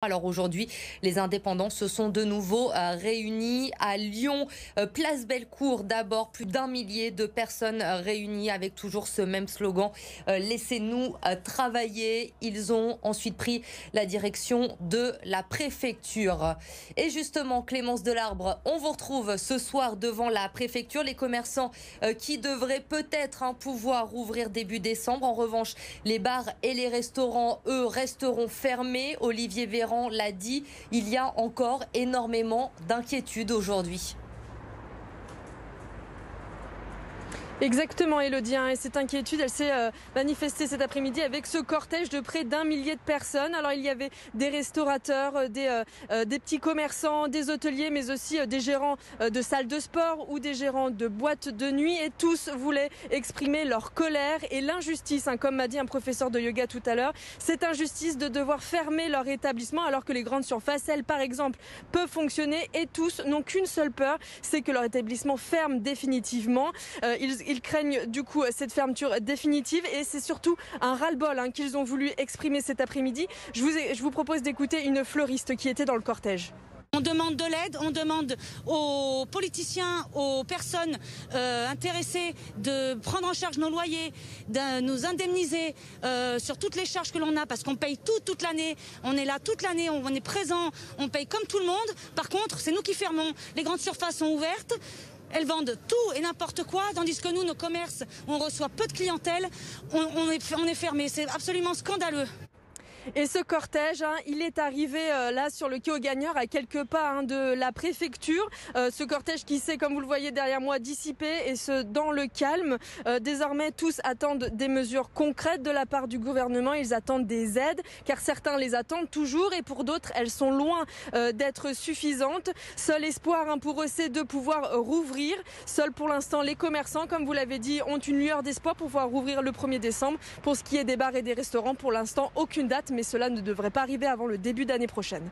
Alors aujourd'hui, les indépendants se sont de nouveau réunis à Lyon, place Bellecour. D'abord, plus d'1 millier de personnes réunies avec toujours ce même slogan, laissez-nous travailler. Ils ont ensuite pris la direction de la préfecture. Et justement, Clémence Delarbre, on vous retrouve ce soir devant la préfecture. Les commerçants qui devraient peut-être pouvoir rouvrir début décembre. En revanche, les bars et les restaurants, eux, resteront fermés. Olivier Véran l'a dit, il y a encore énormément d'inquiétudes aujourd'hui. Exactement, Elodie, et cette inquiétude, elle s'est manifestée cet après-midi avec ce cortège de près d'1 millier de personnes. Alors il y avait des restaurateurs, des petits commerçants, des hôteliers, mais aussi des gérants de salles de sport ou des gérants de boîtes de nuit, et tous voulaient exprimer leur colère et l'injustice, comme m'a dit un professeur de yoga tout à l'heure, cette injustice de devoir fermer leur établissement alors que les grandes surfaces, elles par exemple, peuvent fonctionner, et tous n'ont qu'une seule peur, c'est que leur établissement ferme définitivement. Ils craignent du coup cette fermeture définitive, et c'est surtout un ras-le-bol qu'ils ont voulu exprimer cet après-midi. Je vous propose d'écouter une fleuriste qui était dans le cortège. On demande de l'aide, on demande aux politiciens, aux personnes intéressées de prendre en charge nos loyers, de nous indemniser sur toutes les charges que l'on a, parce qu'on paye toute l'année, on est là toute l'année, on est présent, on paye comme tout le monde. Par contre, c'est nous qui fermons. Les grandes surfaces sont ouvertes. Elles vendent tout et n'importe quoi, tandis que nous, nos commerces, on reçoit peu de clientèle, on est fermé. C'est absolument scandaleux. Et ce cortège, il est arrivé là sur le quai aux Gagneurs, à quelques pas de la préfecture. Ce cortège qui s'est, comme vous le voyez derrière moi, dissipé, et ce dans le calme. Désormais, tous attendent des mesures concrètes de la part du gouvernement. Ils attendent des aides, car certains les attendent toujours, et pour d'autres, elles sont loin d'être suffisantes. Seul espoir pour eux, c'est de pouvoir rouvrir. Seuls pour l'instant, les commerçants, comme vous l'avez dit, ont une lueur d'espoir pour pouvoir rouvrir le 1er décembre. Pour ce qui est des bars et des restaurants, pour l'instant, aucune date, mais cela ne devrait pas arriver avant le début d'année prochaine.